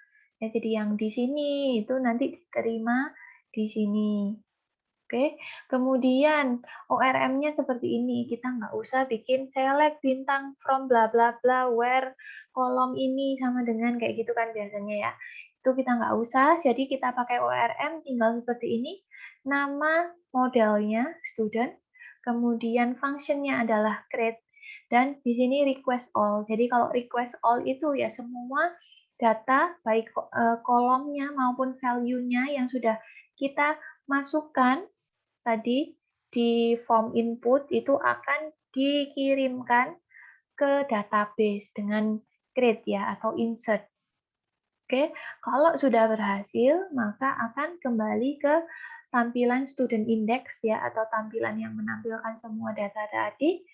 Ya, jadi yang di sini itu nanti diterima di sini. Oke, kemudian ORM-nya seperti ini. Kita nggak usah bikin select bintang from bla bla bla where kolom ini sama dengan kayak gitu kan biasanya ya. Itu kita nggak usah, jadi kita pakai ORM tinggal seperti ini. Nama modelnya student, kemudian function-nya adalah create, dan di sini request all. Jadi kalau request all itu ya semua data, baik kolomnya maupun value-nya yang sudah kita masukkan tadi di form input itu akan dikirimkan ke database dengan create ya atau insert. Oke, kalau sudah berhasil maka akan kembali ke tampilan student index ya atau tampilan yang menampilkan semua data tadi.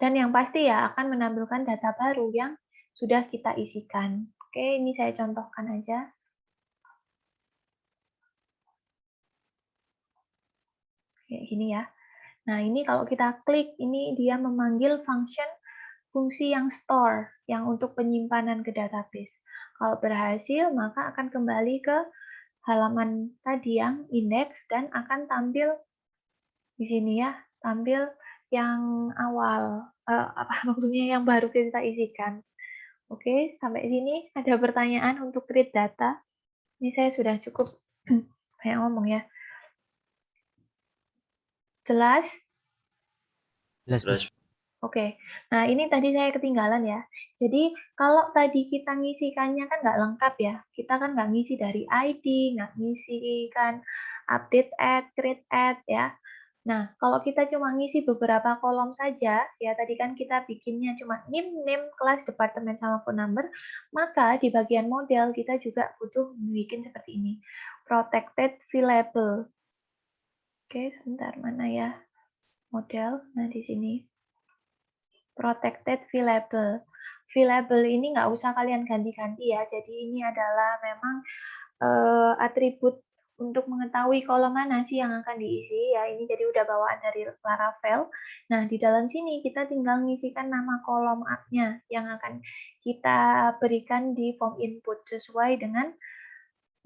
Dan yang pasti ya akan menampilkan data baru yang sudah kita isikan. Oke, ini saya contohkan aja. Kayak gini ya. Nah, ini kalau kita klik, ini dia memanggil fungsi yang store, yang untuk penyimpanan ke database. Kalau berhasil, maka akan kembali ke halaman tadi yang index dan akan tampil di sini ya, tampil yang awal, maksudnya yang baru kita isikan. Oke, sampai sini ada pertanyaan untuk read data. Ini saya sudah cukup banyak ngomong ya. Jelas? Jelas. Oke, nah ini tadi saya ketinggalan ya. Jadi kalau tadi kita ngisikannya kan nggak lengkap ya. Kita kan nggak ngisi dari ID, nggak ngisikan update add, create add ya. Nah, kalau kita cuma ngisi beberapa kolom saja, ya tadi kan kita bikinnya cuma name, kelas, departemen, sama phone number, maka di bagian model kita juga butuh bikin seperti ini. Protected Fileable. Oke, sebentar, mana ya model? Nah, di sini. Protected Fileable. Fileable ini nggak usah kalian ganti-ganti ya, jadi ini adalah memang atribut untuk mengetahui kolom mana sih yang akan diisi ya, ini jadi udah bawaan dari Laravel. Nah, di dalam sini kita tinggal ngisikan nama kolom A-nya yang akan kita berikan di form input sesuai dengan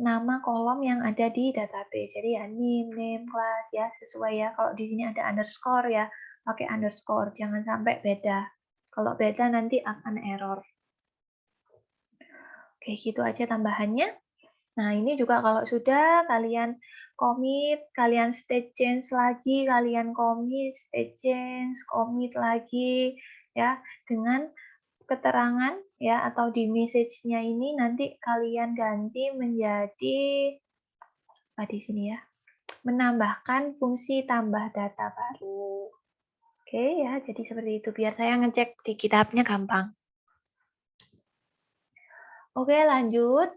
nama kolom yang ada di database. Jadi ya name, class ya, sesuai ya. Kalau di sini ada underscore ya, pakai underscore, jangan sampai beda. Kalau beda nanti akan error. Oke, gitu aja tambahannya. Nah, ini juga kalau sudah kalian commit, kalian state change lagi, kalian commit, state change, commit lagi, ya, dengan keterangan, ya, atau di message-nya ini nanti kalian ganti menjadi, apa di sini ya, menambahkan fungsi tambah data baru. Oke, ya, jadi seperti itu. Biar saya ngecek di kitabnya gampang. Oke, lanjut.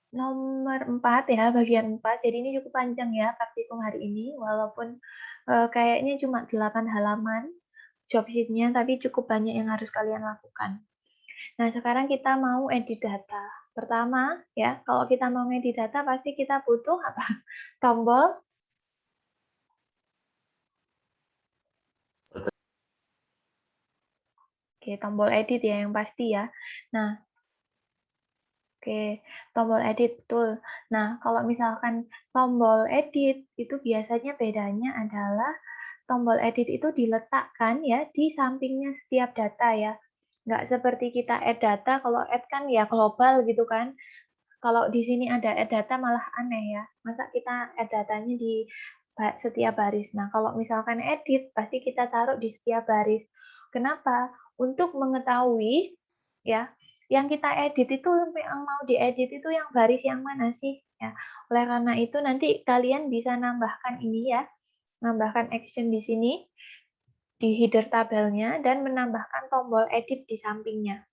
Nomor 4 ya, bagian 4. Jadi ini cukup panjang ya praktikum hari ini, walaupun kayaknya cuma 8 halaman job sheet-nya, tapi cukup banyak yang harus kalian lakukan. Nah, sekarang kita mau edit data. Pertama, ya, kalau kita mau edit data, pasti kita butuh apa? Tombol. Oke, tombol edit ya yang pasti ya. Nah, oke, tombol edit, betul. Nah, kalau misalkan tombol edit, itu biasanya bedanya adalah tombol edit itu diletakkan ya di sampingnya setiap data ya. Nggak seperti kita add data, kalau add kan ya global gitu kan. Kalau di sini ada add data malah aneh ya. Masa kita add datanya di setiap baris. Nah, kalau misalkan edit, pasti kita taruh di setiap baris. Kenapa? Untuk mengetahui ya, yang kita edit itu, yang mau diedit itu yang baris yang mana sih? Ya, oleh karena itu nanti kalian bisa nambahkan ini ya, nambahkan action di sini, di header tabelnya, dan menambahkan tombol edit di sampingnya.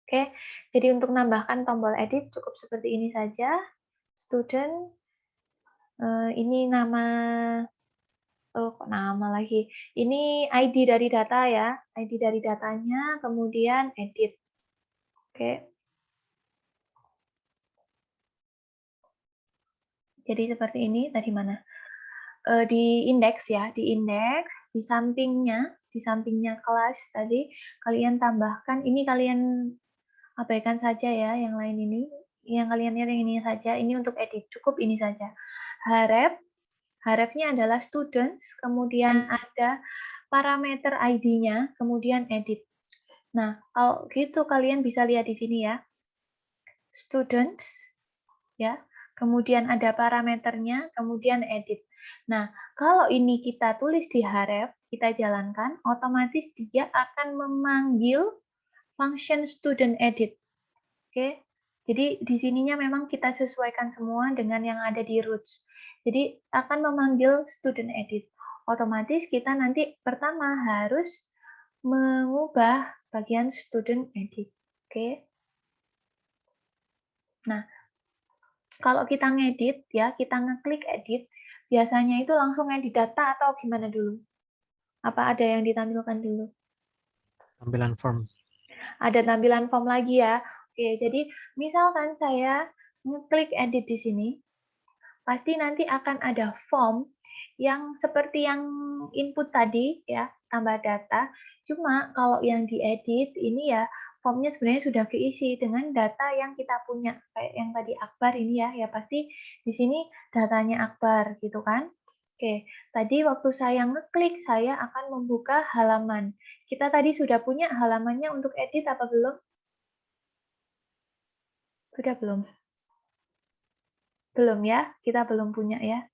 Oke, jadi untuk menambahkan tombol edit cukup seperti ini saja. Student, ini nama, oh kok nama lagi. Ini ID dari data ya, ID dari datanya, kemudian edit. Oke. Jadi seperti ini, tadi mana? Di indeks ya, di indeks, di sampingnya kelas tadi, kalian tambahkan, ini kalian abaikan saja ya, yang lain ini. Yang kalian lihat yang ini saja, ini untuk edit, cukup ini saja. Harapnya adalah students, kemudian ada parameter ID-nya, kemudian edit. Nah, kalau gitu kalian bisa lihat di sini ya. Students, ya, kemudian ada parameternya, kemudian edit. Nah, kalau ini kita tulis di Href, kita jalankan, otomatis dia akan memanggil function student edit. Oke, jadi di sininya memang kita sesuaikan semua dengan yang ada di roots. Jadi akan memanggil student edit. Otomatis kita nanti pertama harus mengubah bagian student edit. Oke. Nah, kalau kita ngedit ya, kita ngeklik edit, biasanya itu langsung edit data atau gimana dulu? Apa ada yang ditampilkan dulu? Tampilan form. Ada tampilan form lagi ya. Oke, jadi misalkan saya ngeklik edit di sini, pasti nanti akan ada form yang seperti yang input tadi ya, tambah data. Cuma kalau yang diedit ini ya formnya sebenarnya sudah keisi dengan data yang kita punya. Kayak yang tadi Akbar ini ya pasti di sini datanya Akbar gitu kan. Oke, tadi waktu saya ngeklik saya akan membuka halaman. Kita tadi sudah punya halamannya untuk edit apa belum? Sudah belum? Belum ya, kita belum punya ya.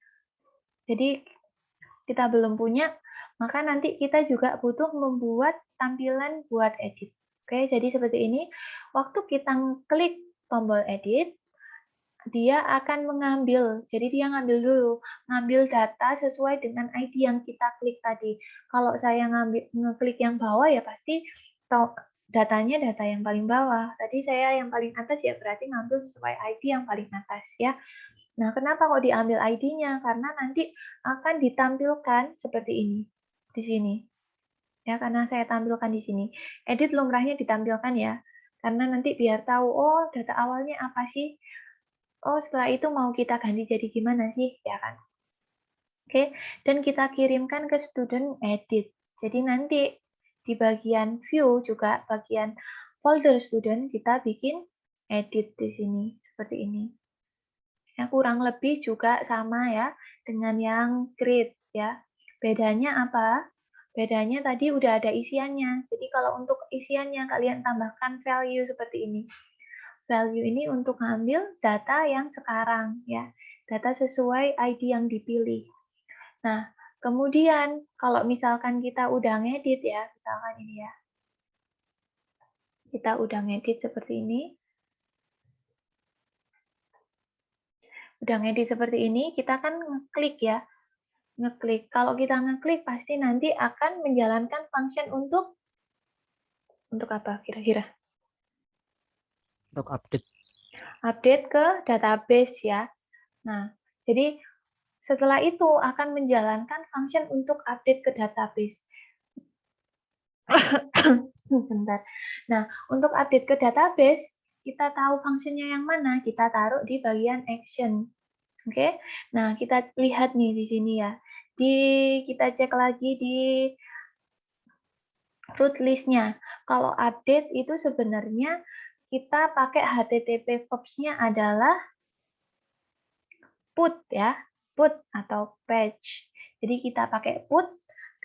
Jadi kita belum punya, maka nanti kita juga butuh membuat tampilan buat edit. Oke, jadi seperti ini. Waktu kita klik tombol edit, dia akan mengambil. Jadi dia ngambil dulu, ngambil data sesuai dengan ID yang kita klik tadi. Kalau saya ngeklik yang bawah ya pasti datanya data yang paling bawah. Tadi saya yang paling atas ya berarti ngambil sesuai ID yang paling atas ya. Nah, kenapa kok diambil ID-nya? Karena nanti akan ditampilkan seperti ini di sini. Ya, karena saya tampilkan di sini. Edit lumrahnya ditampilkan ya. Karena nanti biar tahu, oh data awalnya apa sih? Oh, setelah itu mau kita ganti jadi gimana sih, ya kan? Oke, dan kita kirimkan ke student edit. Jadi nanti di bagian view juga bagian folder student kita bikin edit di sini seperti ini. Ya, kurang lebih juga sama ya dengan yang create ya. Bedanya apa? Bedanya tadi udah ada isiannya. Jadi kalau untuk isiannya kalian tambahkan value seperti ini. Value ini untuk ngambil data yang sekarang ya, data sesuai ID yang dipilih. Nah, kemudian kalau misalkan kita udah ngedit ya, misalkan ini ya, kita udah ngedit seperti ini, kita kan ngeklik ya, ngeklik. Kalau kita ngeklik pasti nanti akan menjalankan function untuk apa kira-kira? Untuk update. Update ke database ya. Nah, jadi setelah itu akan menjalankan function untuk update ke database. Bentar. Nah, untuk update ke database, kita tahu fungsinya yang mana, kita taruh di bagian action. Oke. Nah, kita lihat nih di sini ya. Kita cek lagi di root list-nya. Kalau update itu sebenarnya kita pakai HTTP verbs-nya adalah put ya, put atau page. Jadi kita pakai put,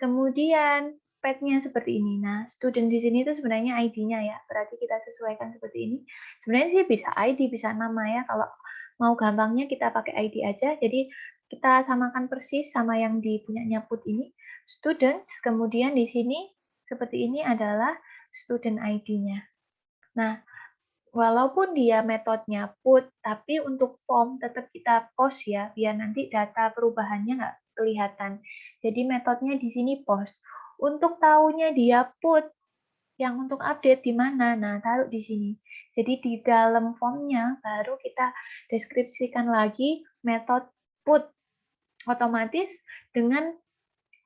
kemudian page-nya seperti ini. Nah, student di sini itu sebenarnya ID-nya ya, berarti kita sesuaikan seperti ini. Sebenarnya sih bisa ID, bisa nama ya, kalau mau gampangnya kita pakai ID aja. Jadi kita samakan persis sama yang di punyanya put ini. Students, kemudian di sini seperti ini adalah student ID-nya. Nah, walaupun dia metodenya put, tapi untuk form tetap kita post ya, biar nanti data perubahannya nggak kelihatan. Jadi metodenya di sini post. Untuk tahunya dia put, yang untuk update di mana? Nah, taruh di sini. Jadi di dalam formnya baru kita deskripsikan lagi metode put. Otomatis dengan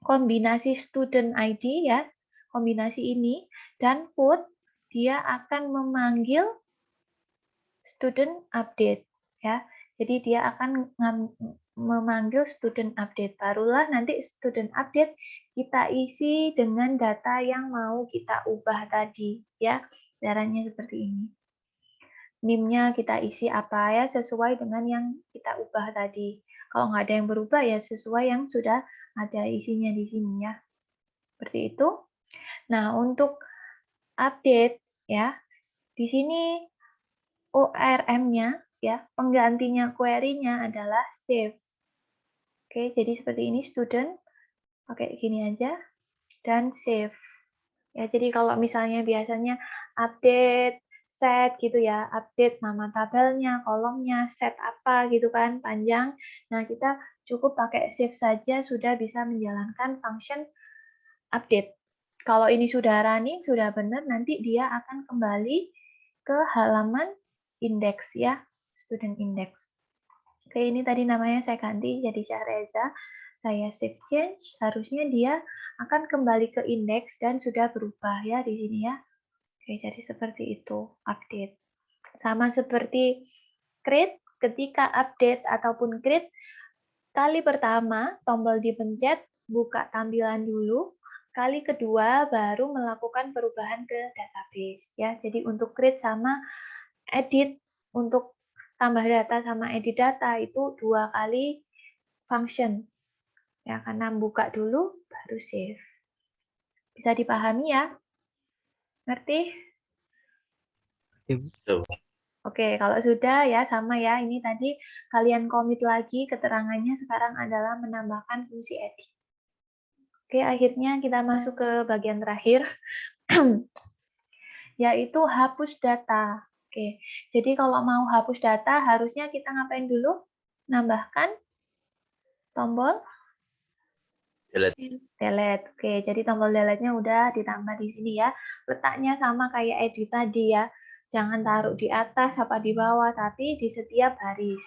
kombinasi student ID ya, kombinasi ini, dan put, dia akan memanggil student update ya. Jadi dia akan memanggil student update. Barulah nanti student update kita isi dengan data yang mau kita ubah tadi ya. Caranya seperti ini. NIM-nya kita isi apa ya sesuai dengan yang kita ubah tadi. Kalau nggak ada yang berubah ya sesuai yang sudah ada isinya di sini ya. Seperti itu. Nah, untuk update ya, di sini ORM-nya ya, penggantinya query-nya adalah save. Oke, jadi seperti ini student pakai gini aja dan save. Ya, jadi kalau misalnya biasanya update set gitu ya, update nama tabelnya, kolomnya, set apa gitu kan, panjang. Nah, kita cukup pakai save saja sudah bisa menjalankan function update. Kalau ini sudah running, sudah benar, nanti dia akan kembali ke halaman index ya, student index. Oke, ini tadi namanya saya ganti jadi Syahreza. Saya save change, harusnya dia akan kembali ke index dan sudah berubah ya di sini ya. Oke, jadi seperti itu update. Sama seperti create, ketika update ataupun create, kali pertama tombol dipencet, buka tampilan dulu. Kali kedua baru melakukan perubahan ke database ya. Jadi untuk create sama edit, untuk tambah data sama edit data itu 2 kali function. Ya, karena buka dulu baru save. Bisa dipahami ya? Ngerti? Oke, kalau sudah ya sama ya. Ini tadi kalian komit lagi keterangannya sekarang adalah menambahkan fungsi edit. Oke, akhirnya kita masuk ke bagian terakhir, yaitu hapus data. Oke, jadi kalau mau hapus data harusnya kita ngapain dulu? Nambahkan tombol delete. Oke, jadi tombol delete-nya udah ditambah di sini ya. Letaknya sama kayak edit tadi ya. Jangan taruh di atas apa di bawah, tapi di setiap baris.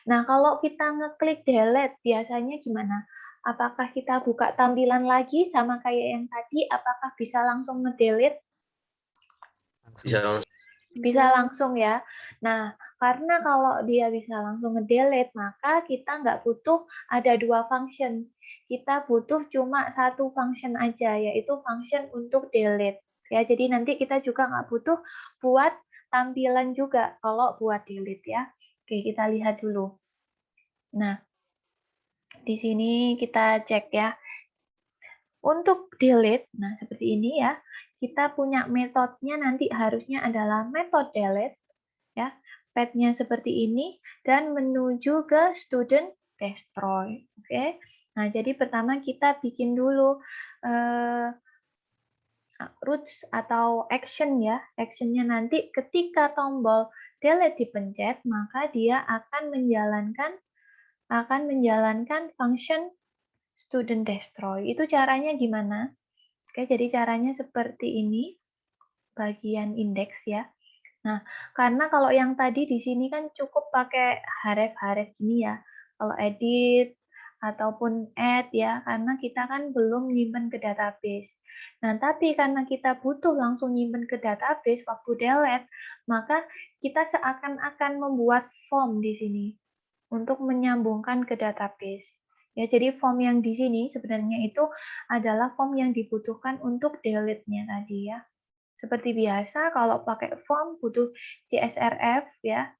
Nah, kalau kita ngeklik delete, biasanya gimana? Apakah kita buka tampilan lagi sama kayak yang tadi? Apakah bisa langsung ngedelete? Bisa langsung. Bisa langsung ya. Nah, karena kalau dia bisa langsung ngedelete, maka kita nggak butuh ada 2 function. Kita butuh cuma 1 function aja, yaitu function untuk delete. Ya, jadi nanti kita juga nggak butuh buat tampilan juga kalau buat delete ya. Oke, kita lihat dulu. Nah, di sini kita cek ya. Untuk delete, nah seperti ini ya, kita punya metodenya nanti harusnya adalah metode delete, ya, path-nya seperti ini, dan menuju ke student destroy. Oke, nah jadi pertama kita bikin dulu roots atau action ya, actionnya nanti ketika tombol delete dipencet, maka dia akan menjalankan function student destroy. Itu caranya gimana? Oke, jadi caranya seperti ini, bagian indeks ya. Nah, karena kalau yang tadi di sini kan cukup pakai href gini ya. Kalau edit ataupun add ya, karena kita kan belum nyimpen ke database. Nah, tapi karena kita butuh langsung nyimpen ke database waktu delete, maka kita seakan-akan membuat form di sini untuk menyambungkan ke database. Ya, jadi form yang di sini sebenarnya itu adalah form yang dibutuhkan untuk delete-nya tadi ya. Seperti biasa kalau pakai form butuh CSRF ya,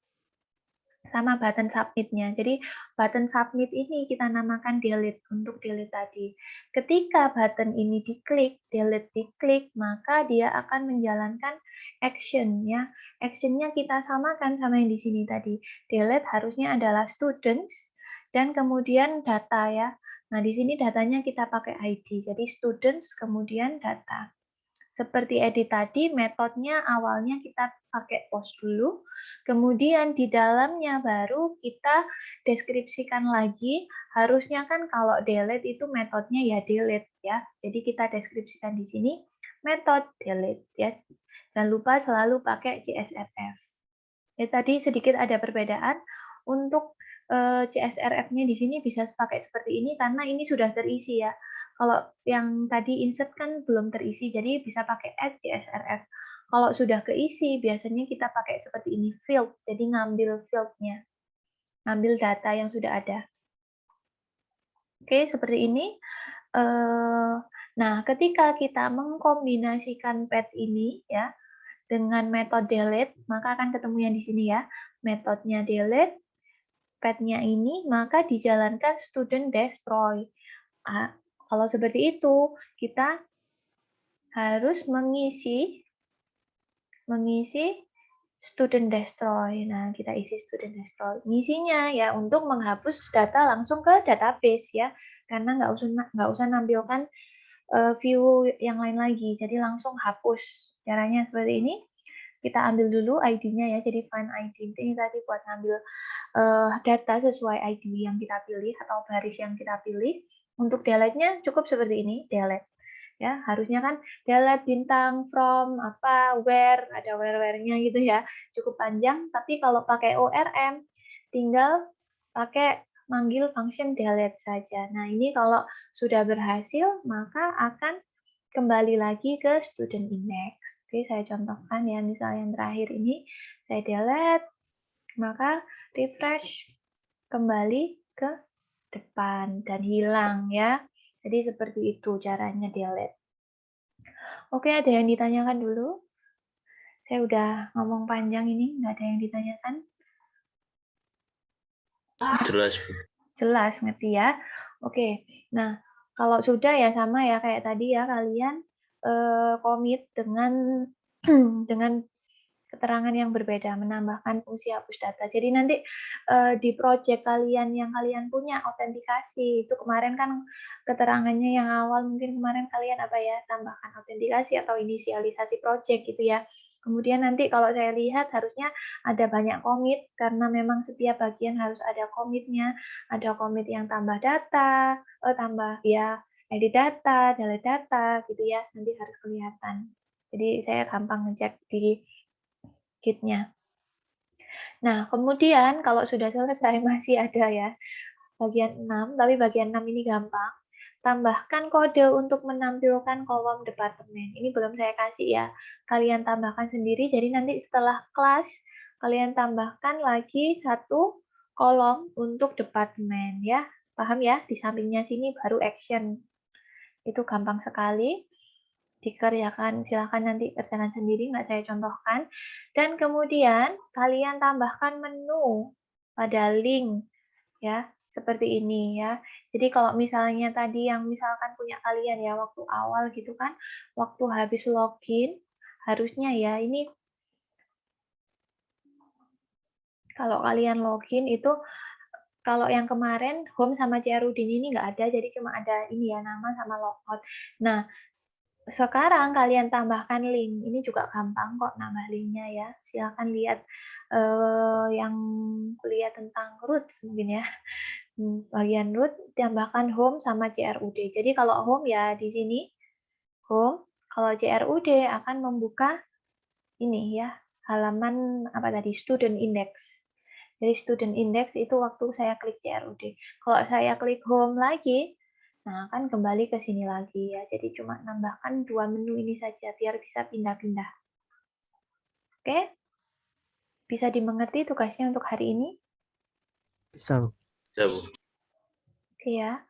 sama button submit-nya. Jadi button submit ini kita namakan delete untuk delete tadi. Ketika button ini diklik, delete diklik, maka dia akan menjalankan action ya. Action-nya kita samakan sama yang di sini tadi. Delete harusnya adalah students dan kemudian data ya. Nah, di sini datanya kita pakai ID. Jadi students kemudian data. Seperti edit tadi, metodenya awalnya kita pakai post dulu, kemudian di dalamnya baru kita deskripsikan lagi, harusnya kan kalau delete itu metodenya ya delete ya, jadi kita deskripsikan di sini, metode delete ya, jangan lupa selalu pakai CSRF. Ya, tadi sedikit ada perbedaan, untuk CSRF-nya di sini bisa pakai seperti ini karena ini sudah terisi ya. Kalau yang tadi insert kan belum terisi, jadi bisa pakai add CSRF. Kalau sudah keisi, biasanya kita pakai seperti ini, field. Jadi ngambil field-nya, ngambil data yang sudah ada. Oke, seperti ini. Nah, ketika kita mengkombinasikan path ini ya dengan metode delete, maka akan ketemu yang di sini ya. Metodenya delete, path-nya ini, maka dijalankan student destroy. Kalau seperti itu, kita harus mengisi student destroy. Nah, kita isi student destroy. Ngisinya ya untuk menghapus data langsung ke database ya, karena nggak usah nampilkan view yang lain lagi. Jadi langsung hapus. Caranya seperti ini. Kita ambil dulu ID-nya ya. Jadi find ID ini tadi buat ngambil data sesuai ID yang kita pilih atau baris yang kita pilih. Untuk delete-nya cukup seperti ini, delete. Ya, harusnya kan delete bintang from apa where, ada where-nya gitu ya. Cukup panjang, tapi kalau pakai ORM tinggal pakai manggil function delete saja. Nah, ini kalau sudah berhasil maka akan kembali lagi ke student index. Oke, saya contohkan ya, misalnya yang terakhir ini saya delete, maka refresh kembali ke depan dan hilang ya. Jadi seperti itu caranya delete. Oke, ada yang ditanyakan dulu? Saya udah ngomong panjang ini, nggak ada yang ditanyakan? Jelas. Jelas, ngerti ya? Oke, nah kalau sudah ya sama ya kayak tadi ya, kalian komit dengan dengan keterangan yang berbeda, menambahkan fungsi hapus data. Jadi nanti di project kalian yang kalian punya autentikasi, itu kemarin kan keterangannya yang awal mungkin kemarin kalian apa ya, tambahkan autentikasi atau inisialisasi project gitu ya. Kemudian nanti kalau saya lihat harusnya ada banyak komit, karena memang setiap bagian harus ada komitnya. Ada komit yang tambah data, tambah ya edit data, delete data, gitu ya. Nanti harus kelihatan. Jadi saya gampang ngecek di Git-nya. Nah, kemudian kalau sudah selesai masih ada ya bagian 6, tapi bagian 6 ini gampang. Tambahkan kode untuk menampilkan kolom departemen. Ini belum saya kasih ya. Kalian tambahkan sendiri, jadi nanti setelah kelas, kalian tambahkan lagi satu kolom untuk departemen ya. Paham ya? Di sampingnya sini baru action. Itu gampang sekali. Dikerjakan, silahkan nanti kerjakan sendiri, nggak saya contohkan. Dan kemudian kalian tambahkan menu pada link ya, seperti ini ya. Jadi kalau misalnya tadi yang misalkan punya kalian ya waktu awal gitu kan, waktu habis login harusnya ya ini kalau kalian login itu kalau yang kemarin home sama CRUD ini nggak ada, jadi cuma ada ini ya nama sama logout. Nah, sekarang kalian tambahkan link. Ini juga gampang kok nambah linknya ya. Silahkan lihat yang kuliah tentang root mungkin ya. Bagian root tambahkan home sama CRUD. Jadi kalau home ya di sini home, kalau CRUD akan membuka ini ya, halaman apa tadi student index. Jadi student index itu waktu saya klik CRUD. Kalau saya klik home lagi, nah akan kembali ke sini lagi ya. Jadi cuma nambahkan 2 menu ini saja biar bisa pindah-pindah. Oke? Bisa dimengerti tugasnya untuk hari ini? Bisa, Bu. Bisa, Bu. Oke ya.